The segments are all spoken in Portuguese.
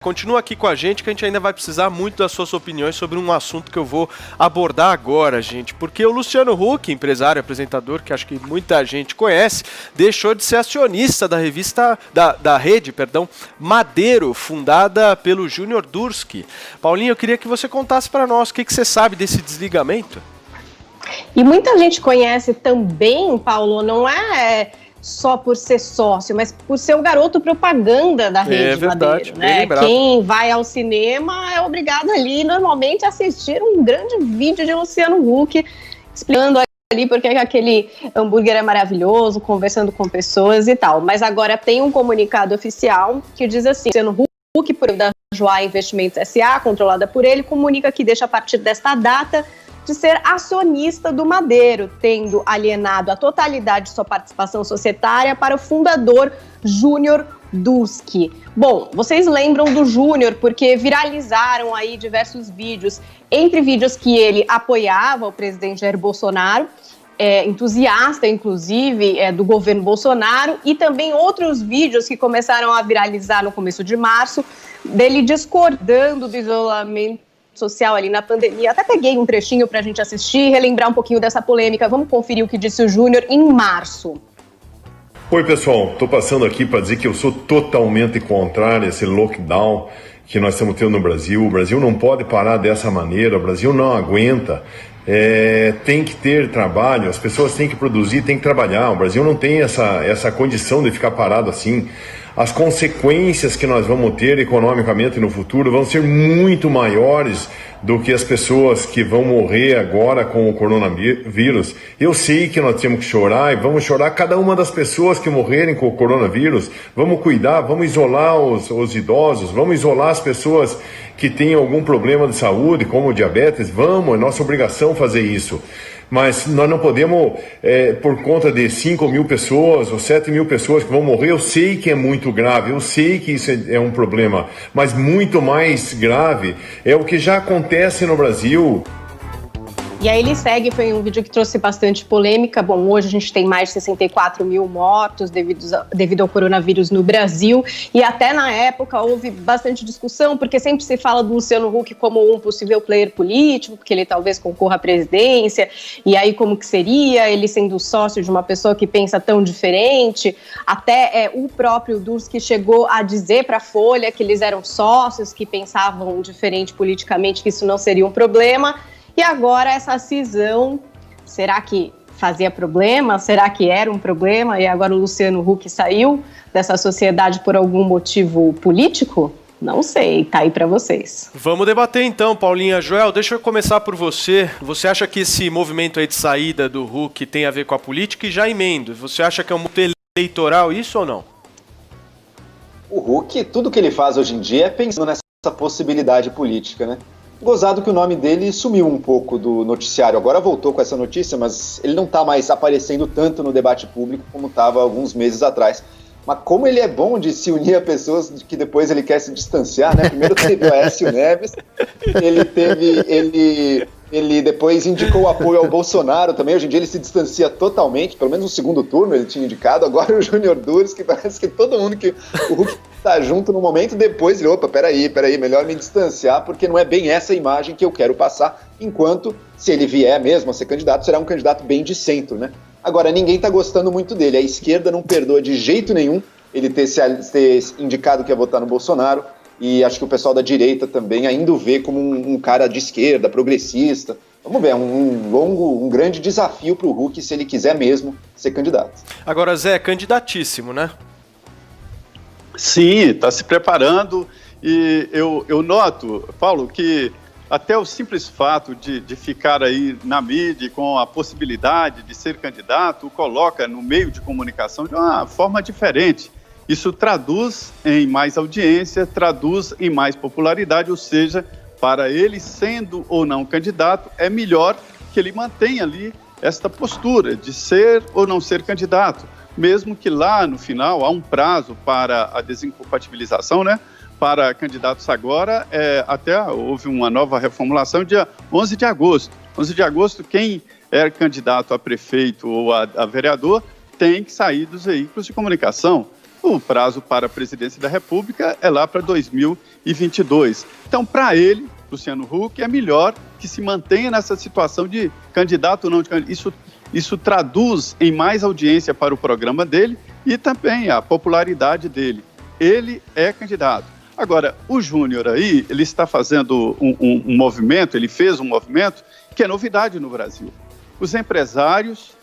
Continua aqui com a gente que a gente ainda vai precisar muito das suas opiniões sobre um assunto que eu vou abordar agora, gente. Porque o Luciano Huck, empresário, apresentador, que acho que muita gente conhece, deixou de ser acionista da revista, da rede, Madeiro, fundada pelo Júnior Durski. Paulinho, eu queria que você contasse para nós o que você sabe desse desligamento. E muita gente conhece também, Paulo, não é só por ser sócio, mas por ser o garoto propaganda da Rede Madeiro, né? Quem vai ao cinema é obrigado ali, normalmente, a assistir um grande vídeo de Luciano Huck, explicando ali porque aquele hambúrguer é maravilhoso, conversando com pessoas e tal. Mas agora tem um comunicado oficial que diz assim: Luciano Huck, por da Joá Investimentos S.A., controlada por ele, comunica que deixa a partir desta data de ser acionista do Madeiro, tendo alienado a totalidade de sua participação societária para o fundador Júnior Durski. Bom, vocês lembram do Júnior porque viralizaram aí diversos vídeos, entre vídeos que ele apoiava o presidente Jair Bolsonaro, entusiasta, inclusive, do governo Bolsonaro, e também outros vídeos que começaram a viralizar no começo de março, dele discordando do isolamento social ali na pandemia. Até peguei um trechinho para a gente assistir e relembrar um pouquinho dessa polêmica. Vamos conferir o que disse o Júnior em março. Oi, pessoal. Estou passando aqui para dizer que eu sou totalmente contrário a esse lockdown que nós estamos tendo no Brasil. O Brasil não pode parar dessa maneira, o Brasil não aguenta. Tem que ter trabalho, as pessoas têm que produzir, têm que trabalhar. O Brasil não tem essa condição de ficar parado assim. As consequências que nós vamos ter economicamente no futuro vão ser muito maiores do que as pessoas que vão morrer agora com o coronavírus. Eu sei que nós temos que chorar e vamos chorar cada uma das pessoas que morrerem com o coronavírus. Vamos cuidar, vamos isolar os idosos, vamos isolar as pessoas que têm algum problema de saúde, como diabetes. Vamos, é nossa obrigação fazer isso. Mas nós não podemos, por conta de 5 mil pessoas ou 7 mil pessoas que vão morrer, eu sei que é muito grave, eu sei que isso é um problema, mas muito mais grave é o que já acontece no Brasil. E aí ele segue, foi um vídeo que trouxe bastante polêmica. Bom, hoje a gente tem mais de 64 mil mortos devido ao coronavírus no Brasil. E até na época houve bastante discussão, porque sempre se fala do Luciano Huck como um possível player político, porque ele talvez concorra à presidência. E aí como que seria ele sendo sócio de uma pessoa que pensa tão diferente? Até o próprio Durski chegou a dizer para a Folha que eles eram sócios, que pensavam diferente politicamente, que isso não seria um problema. E agora essa cisão, será que fazia problema? Será que era um problema? E agora o Luciano Huck saiu dessa sociedade por algum motivo político? Não sei, tá aí para vocês. Vamos debater então, Paulinha. Joel, deixa eu começar por você. Você acha que esse movimento aí de saída do Huck tem a ver com a política? E já emendo, você acha que é um movimento eleitoral isso ou não? O Huck, tudo que ele faz hoje em dia é pensando nessa possibilidade política, né? Gozado que o nome dele sumiu um pouco do noticiário. Agora voltou com essa notícia, mas ele não está mais aparecendo tanto no debate público como estava alguns meses atrás. Mas como ele é bom de se unir a pessoas que depois ele quer se distanciar, né? Primeiro teve o Aécio Neves, ele depois indicou o apoio ao Bolsonaro também. Hoje em dia ele se distancia totalmente, pelo menos no segundo turno ele tinha indicado. Agora o Júnior Durski, que parece que todo mundo que o Huck tá junto no momento, depois ele, peraí, melhor me distanciar, porque não é bem essa imagem que eu quero passar, enquanto, se ele vier mesmo a ser candidato, será um candidato bem de centro, né? Agora, ninguém tá gostando muito dele, a esquerda não perdoa de jeito nenhum ele ter indicado que ia votar no Bolsonaro, e acho que o pessoal da direita também ainda o vê como um cara de esquerda, progressista. Vamos ver, é um grande desafio pro Huck se ele quiser mesmo ser candidato. Agora, Zé, candidatíssimo, né? Sim, está se preparando e eu noto, Paulo, que até o simples fato de ficar aí na mídia com a possibilidade de ser candidato o coloca no meio de comunicação de uma forma diferente. Isso traduz em mais audiência, traduz em mais popularidade, ou seja, para ele sendo ou não candidato, é melhor que ele mantenha ali esta postura de ser ou não ser candidato. Mesmo que lá no final há um prazo para a desincompatibilização, né? Para candidatos agora, até houve uma nova reformulação dia 11 de agosto. 11 de agosto, quem é candidato a prefeito ou a vereador tem que sair dos veículos de comunicação. o prazo para a presidência da República é lá para 2022. Então, para ele, Luciano Huck, é melhor que se mantenha nessa situação de candidato ou não de candidato. Isso traduz em mais audiência para o programa dele e também a popularidade dele. Ele é candidato. Agora, o Júnior aí, ele está fazendo um movimento, ele fez um movimento que é novidade no Brasil. Os empresários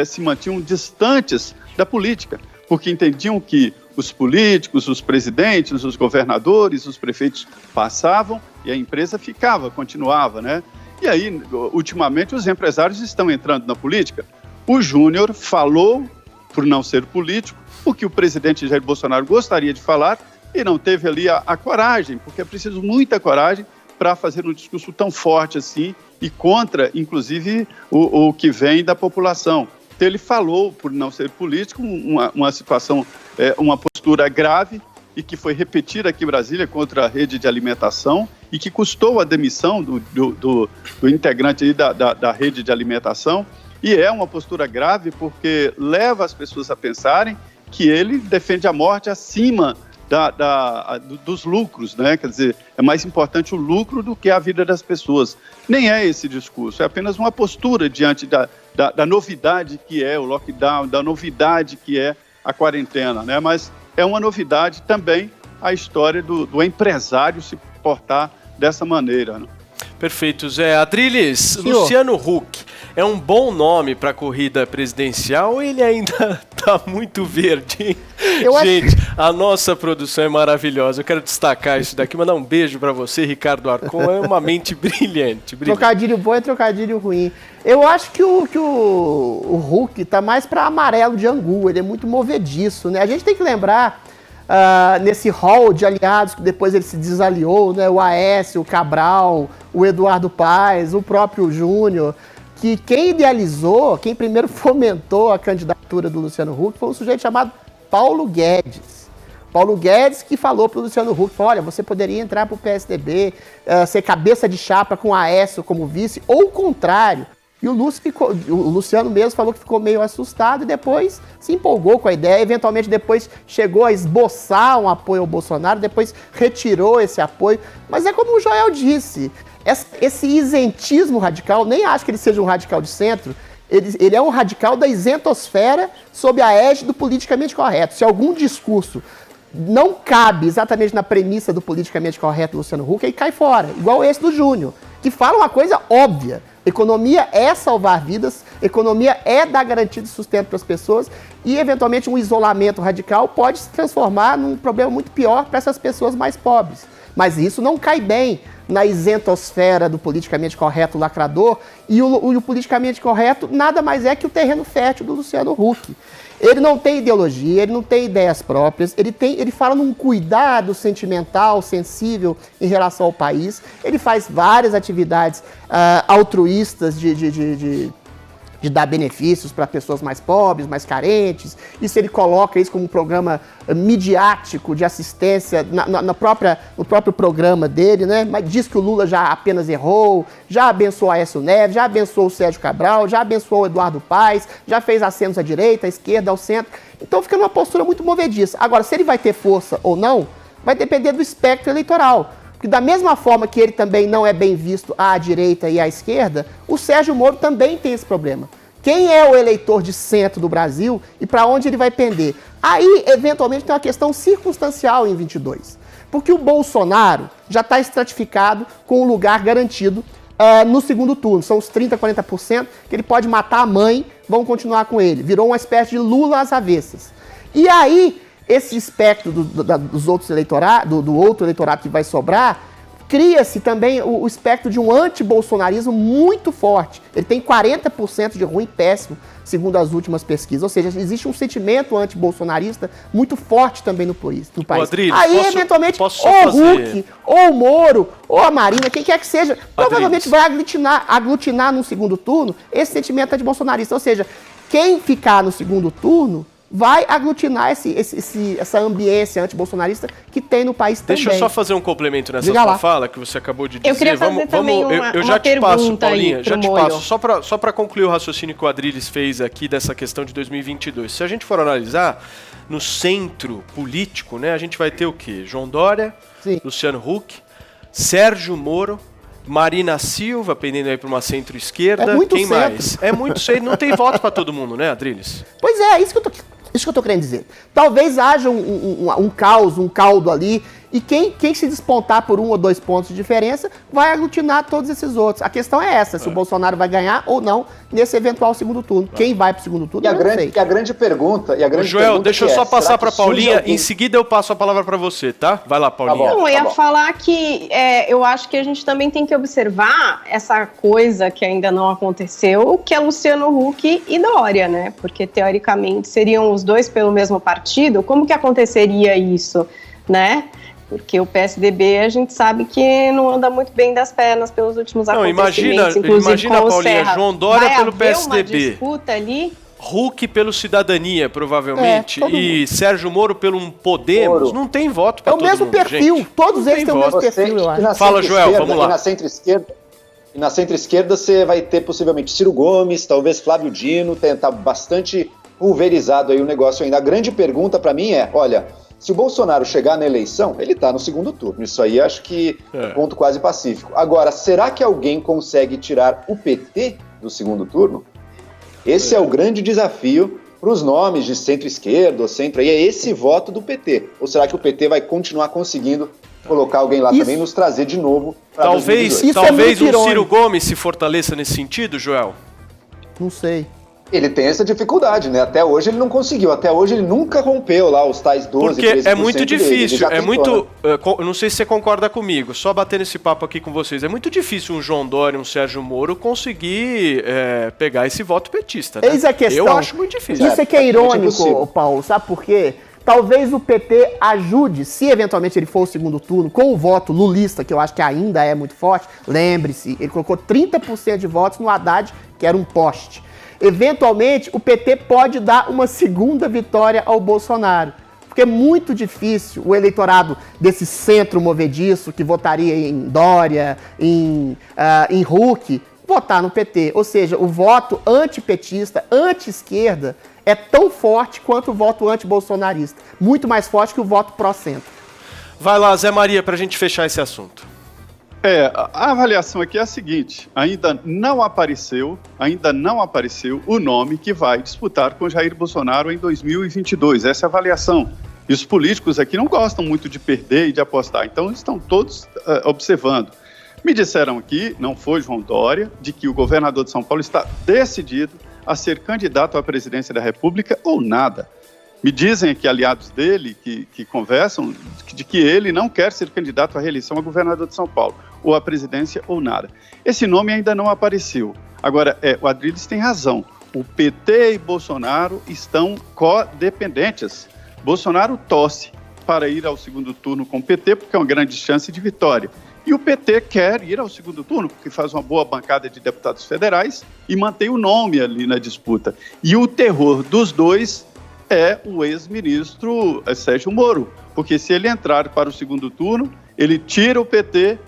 se mantinham distantes da política, porque entendiam que os políticos, os presidentes, os governadores, os prefeitos passavam e a empresa ficava, continuava, né? E aí, ultimamente, os empresários estão entrando na política. O Júnior falou, por não ser político, o que o presidente Jair Bolsonaro gostaria de falar e não teve ali a coragem, porque é preciso muita coragem para fazer um discurso tão forte assim e contra, inclusive, o que vem da população. Então, ele falou, por não ser político, uma situação, uma postura grave e que foi repetida aqui em Brasília contra a rede de alimentação e que custou a demissão do integrante aí da rede de alimentação. E é uma postura grave porque leva as pessoas a pensarem que ele defende a morte acima dos lucros, né? Quer dizer, é mais importante o lucro do que a vida das pessoas. Nem é esse discurso, é apenas uma postura diante da novidade que é o lockdown, da novidade que é a quarentena, né? Mas é uma novidade também a história do empresário se portar dessa maneira, né? Perfeito, Zé. Adriles, Luciano Huck é um bom nome para a corrida presidencial ou ele ainda está muito verde, hein? Gente, a nossa produção é maravilhosa. Eu quero destacar isso daqui, mandar um beijo para você, Ricardo Arcon. É uma mente brilhante. Trocadilho bom é trocadilho ruim. Eu acho que o Huck está mais para amarelo de angu. Ele é muito movediço, né? A gente tem que lembrar... nesse hall de aliados que depois ele se desaliou, né? O Aécio, o Cabral, o Eduardo Paes, o próprio Júnior, que quem idealizou, quem primeiro fomentou a candidatura do Luciano Huck foi um sujeito chamado Paulo Guedes. Paulo Guedes que falou para o Luciano Huck, olha, você poderia entrar para o PSDB, ser cabeça de chapa com o Aécio como vice, ou o contrário. E o Luciano mesmo falou que ficou meio assustado e depois se empolgou com a ideia. Eventualmente depois chegou a esboçar um apoio ao Bolsonaro, depois retirou esse apoio. Mas é como o Joel disse, esse isentismo radical, nem acho que ele seja um radical de centro, ele é um radical da isentosfera sob a égide do politicamente correto. Se algum discurso não cabe exatamente na premissa do politicamente correto do Luciano Huck, ele cai fora, igual esse do Júnior, que fala uma coisa óbvia. Economia é salvar vidas, economia é dar garantia de sustento para as pessoas e, eventualmente, um isolamento radical pode se transformar num problema muito pior para essas pessoas mais pobres. Mas isso não cai bem na isentosfera do politicamente correto lacrador e o politicamente correto nada mais é que o terreno fértil do Luciano Huck. Ele não tem ideologia, ele não tem ideias próprias, ele fala num cuidado sentimental, sensível em relação ao país, ele faz várias atividades altruístas de dar benefícios para pessoas mais pobres, mais carentes. Isso ele coloca isso como um programa midiático de assistência no próprio programa dele, né? Mas diz que o Lula já apenas errou, já abençoou a Aécio Neves, já abençoou o Sérgio Cabral, já abençoou o Eduardo Paes, já fez acenos à direita, à esquerda, ao centro. Então fica numa postura muito movediça. Agora, se ele vai ter força ou não, vai depender do espectro eleitoral. Porque da mesma forma que ele também não é bem visto à direita e à esquerda, o Sérgio Moro também tem esse problema. Quem é o eleitor de centro do Brasil e para onde ele vai pender? Aí, eventualmente, tem uma questão circunstancial em 22. Porque o Bolsonaro já está estratificado com o lugar garantido no segundo turno. São os 30%, 40% que ele pode matar a mãe, vão continuar com ele. Virou uma espécie de Lula às avessas. E aí, esse espectro dos outros do outro eleitorado que vai sobrar, cria-se também o espectro de um anti-bolsonarismo muito forte. Ele tem 40% de ruim péssimo, segundo as últimas pesquisas. Ou seja, existe um sentimento anti-bolsonarista muito forte também no país. Adriles, aí, eventualmente, ou o Huck, ou o Moro, ou a Marina, quem quer que seja, provavelmente vai aglutinar no segundo turno esse sentimento anti-bolsonarista. Ou seja, quem ficar no segundo turno vai aglutinar essa ambiência antibolsonarista que tem no país também. Deixa eu só fazer um complemento nessa sua fala que você acabou de dizer. Eu queria fazer eu já te passo, Paulinha, já te passo. Só para concluir o raciocínio que o Adriles fez aqui dessa questão de 2022. Se a gente for analisar, no centro político, né? A gente vai ter o quê? João Dória, Sim. Luciano Huck, Sérgio Moro, Marina Silva, pendendo aí para uma centro-esquerda. É muito Quem centro. mais? É muito centro, não tem voto para todo mundo, né, Adriles? Pois é, isso que eu tô querendo dizer. Talvez haja um caos, um caldo ali, e quem se despontar por 1 ou 2 pontos de diferença vai aglutinar todos esses outros. A questão é essa, se o Bolsonaro vai ganhar ou não nesse eventual segundo turno. Quem vai pro segundo turno, eu não sei. E a grande pergunta... Joel, deixa eu só passar para Paulinha, em seguida eu passo a palavra para você, tá? Vai lá, Paulinha. Não, eu ia falar que eu acho que a gente também tem que observar essa coisa que ainda não aconteceu, que é Luciano Huck e Dória, né? Porque, teoricamente, seriam os dois pelo mesmo partido. Como que aconteceria isso, né? Porque o PSDB a gente sabe que não anda muito bem das pernas pelos últimos acontecimentos, imagina, Paulinha, Serra. João Dória pelo PSDB. Vai haver uma disputa ali? Huck pelo Cidadania, provavelmente, e Sérgio Moro pelo Podemos. Moro. Não tem voto para todo mundo, É o mesmo perfil, gente. Todos eles têm o mesmo perfil, eu acho. Fala, Joel, vamos lá. E na centro-esquerda você vai ter possivelmente Ciro Gomes, talvez Flávio Dino, tá bastante pulverizado aí o negócio ainda. A grande pergunta para mim é, olha... Se o Bolsonaro chegar na eleição, ele está no segundo turno. Isso aí acho que é ponto quase pacífico. Agora, será que alguém consegue tirar o PT do segundo turno? Esse é o grande desafio para os nomes de centro-esquerda ou centro. Aí é esse voto do PT. Ou será que o PT vai continuar conseguindo colocar alguém lá também e nos trazer de novo para talvez um Ciro Gomes se fortaleça nesse sentido, Joel? Não sei. Ele tem essa dificuldade, né? Até hoje ele não conseguiu. Até hoje ele nunca rompeu lá os tais 12%. Porque é muito difícil. É muito. Não sei se você concorda comigo. Só batendo esse papo aqui com vocês. É muito difícil um João Dória, um Sérgio Moro conseguir pegar esse voto petista. Né? Eis a questão. Eu acho muito difícil. Isso é que é irônico, Paulo. Sabe por quê? Talvez o PT ajude, se eventualmente ele for o segundo turno, com o voto lulista, que eu acho que ainda é muito forte. Lembre-se, ele colocou 30% de votos no Haddad, que era um poste. Eventualmente, o PT pode dar uma segunda vitória ao Bolsonaro. Porque é muito difícil o eleitorado desse centro movediço, que votaria em Dória, em Huck, votar no PT. Ou seja, o voto antipetista, anti-esquerda, é tão forte quanto o voto anti-bolsonarista. Muito mais forte que o voto pró-centro. Vai lá, Zé Maria, para a gente fechar esse assunto. A avaliação aqui é a seguinte, ainda não apareceu o nome que vai disputar com Jair Bolsonaro em 2022, essa é a avaliação. E os políticos aqui não gostam muito de perder e de apostar, então estão todos observando. Me disseram aqui, não foi João Dória, de que o governador de São Paulo está decidido a ser candidato à presidência da República ou nada. Me dizem aqui aliados dele, que conversam, de que ele não quer ser candidato à reeleição a governador de São Paulo, ou à presidência, ou nada. Esse nome ainda não apareceu. Agora, o Adriles tem razão. O PT e Bolsonaro estão codependentes. Bolsonaro torce para ir ao segundo turno com o PT, porque é uma grande chance de vitória. E o PT quer ir ao segundo turno, porque faz uma boa bancada de deputados federais e mantém o nome ali na disputa. E o terror dos dois é o ex-ministro Sérgio Moro, porque se ele entrar para o segundo turno, ele tira o PT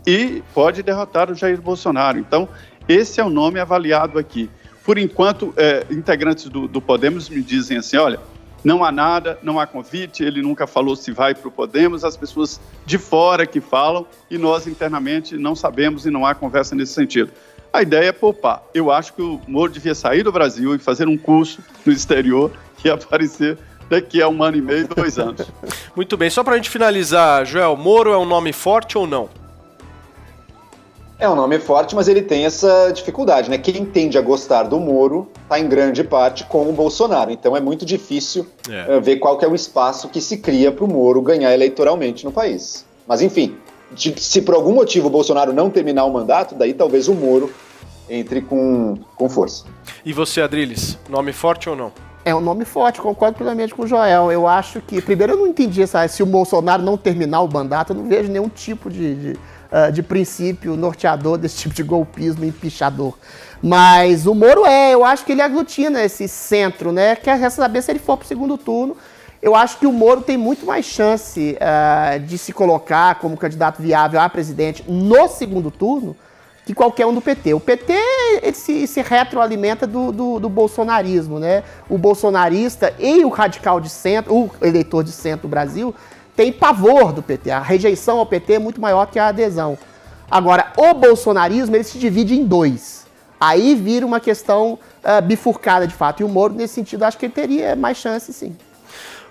e pode derrotar o Jair Bolsonaro. Então, esse é o nome avaliado aqui. Por enquanto, integrantes do Podemos me dizem assim, olha, não há nada, não há convite, ele nunca falou se vai para o Podemos, as pessoas de fora que falam e nós internamente não sabemos e não há conversa nesse sentido. A ideia é poupar. Eu acho que o Moro devia sair do Brasil e fazer um curso no exterior e aparecer daqui a 1 ano e meio, 2 anos. Muito bem, só para a gente finalizar, Joel, Moro é um nome forte ou não? É um nome forte, mas ele tem essa dificuldade, né? Quem tende a gostar do Moro está em grande parte com o Bolsonaro. Então é muito difícil ver qual que é o espaço que se cria para o Moro ganhar eleitoralmente no país. Mas enfim, se por algum motivo o Bolsonaro não terminar o mandato, daí talvez o Moro entre com força. E você, Adriles, nome forte ou não? É um nome forte, concordo plenamente com o Joel. Eu acho que, primeiro, eu não entendi se o Bolsonaro não terminar o mandato, eu não vejo nenhum tipo de princípio norteador desse tipo de golpismo empichador. Mas o Moro eu acho que ele aglutina esse centro, né? Quer saber se ele for para o segundo turno. Eu acho que o Moro tem muito mais chance de se colocar como candidato viável a presidente no segundo turno que qualquer um do PT. O PT ele se retroalimenta do bolsonarismo, né? O bolsonarista e o radical de centro, o eleitor de centro do Brasil, tem pavor do PT. A rejeição ao PT é muito maior que a adesão. Agora, o bolsonarismo, ele se divide em dois. Aí vira uma questão bifurcada, de fato. E o Moro, nesse sentido, acho que ele teria mais chance, sim.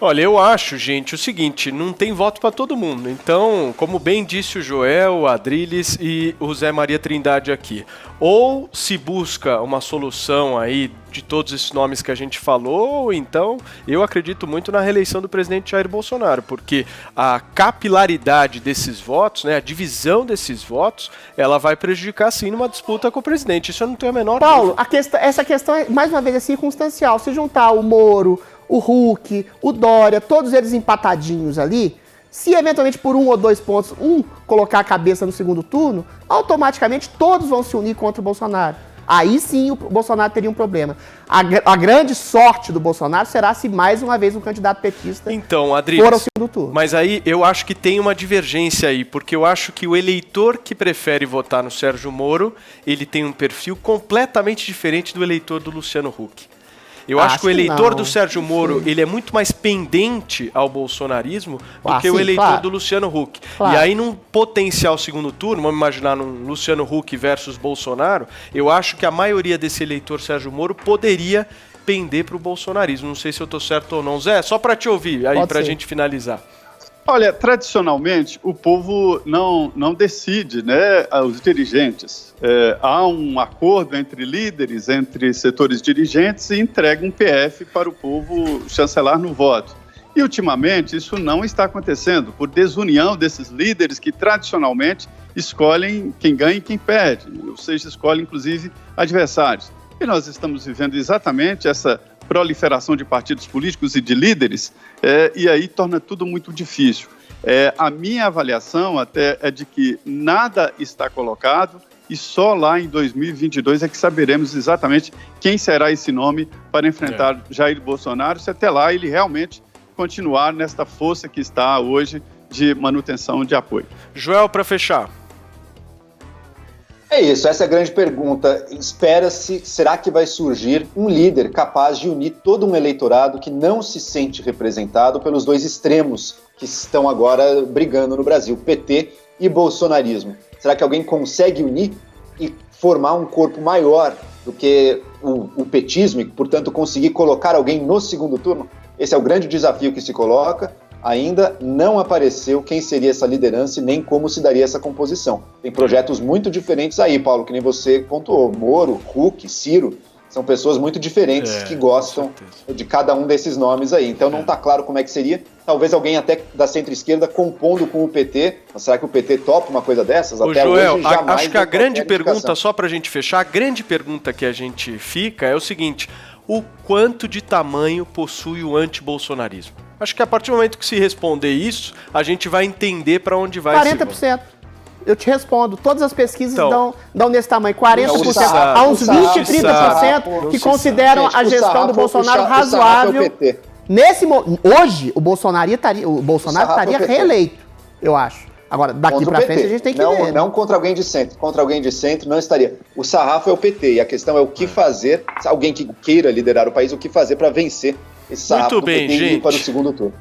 Olha, eu acho, gente, o seguinte, não tem voto para todo mundo. Então, como bem disse o Joel, o Adriles e o Zé Maria Trindade aqui, ou se busca uma solução aí de todos esses nomes que a gente falou, ou então eu acredito muito na reeleição do presidente Jair Bolsonaro, porque a capilaridade desses votos, né, a divisão desses votos, ela vai prejudicar sim numa disputa com o presidente. Isso eu não tenho a menor Paulo, essa questão, mais uma vez, é circunstancial. Se juntar o Moro, o Huck, o Dória, todos eles empatadinhos ali, se eventualmente por 1 ou 2 pontos, colocar a cabeça no segundo turno, automaticamente todos vão se unir contra o Bolsonaro. Aí sim o Bolsonaro teria um problema. A grande sorte do Bolsonaro será se mais uma vez um candidato petista for ao segundo turno. Mas aí eu acho que tem uma divergência aí, porque eu acho que o eleitor que prefere votar no Sérgio Moro, ele tem um perfil completamente diferente do eleitor do Luciano Huck. Eu acho que o eleitor do Sérgio Moro, ele é muito mais pendente ao bolsonarismo do que o eleitor do Luciano Huck. E aí, num potencial segundo turno, vamos imaginar num Luciano Huck versus Bolsonaro, eu acho que a maioria desse eleitor Sérgio Moro poderia pender para o bolsonarismo. Não sei se eu estou certo ou não. Zé, só para te ouvir, aí para a gente finalizar. Olha, tradicionalmente, o povo não decide, né, os dirigentes. Há um acordo entre líderes, entre setores dirigentes e entrega um PF para o povo chancelar no voto. E, ultimamente, isso não está acontecendo, por desunião desses líderes que, tradicionalmente, escolhem quem ganha e quem perde, ou seja, escolhem, inclusive, adversários. E nós estamos vivendo exatamente essa proliferação de partidos políticos e de líderes, e aí torna tudo muito difícil. A minha avaliação até é de que nada está colocado e só lá em 2022 é que saberemos exatamente quem será esse nome para enfrentar Jair Bolsonaro, se até lá ele realmente continuar nesta força que está hoje de manutenção de apoio. Joel, para fechar. É isso, essa é a grande pergunta. Espera-se, será que vai surgir um líder capaz de unir todo um eleitorado que não se sente representado pelos dois extremos que estão agora brigando no Brasil, PT e bolsonarismo? Será que alguém consegue unir e formar um corpo maior do que o petismo e, portanto, conseguir colocar alguém no segundo turno? Esse é o grande desafio que se coloca. Ainda não apareceu quem seria essa liderança e nem como se daria essa composição. Tem projetos muito diferentes aí, Paulo, que nem você pontuou. Moro, Huck, Ciro, são pessoas muito diferentes que gostam de cada um desses nomes aí. Então não está claro como é que seria. Talvez alguém até da centro-esquerda compondo com o PT. Mas será que o PT topa uma coisa dessas? Ô, até Joel, hoje, jamais acho que a grande pergunta, só para a gente fechar, a grande pergunta que a gente fica é o seguinte: o quanto de tamanho possui o antibolsonarismo? Acho que a partir do momento que se responder isso, a gente vai entender para onde vai 40%. Eu te respondo. Todas as pesquisas dão nesse tamanho. 40%. Há uns 20, 30% que consideram a gestão do Bolsonaro razoável. Hoje, o Bolsonaro estaria reeleito, eu acho. Agora, daqui para frente a gente tem que ver. Não contra alguém de centro. Contra alguém de centro não estaria. O sarrafo é o PT. E a questão é o que fazer, alguém que queira liderar o país, o que fazer para vencer esse sarrafo do PT e ir para o segundo turno.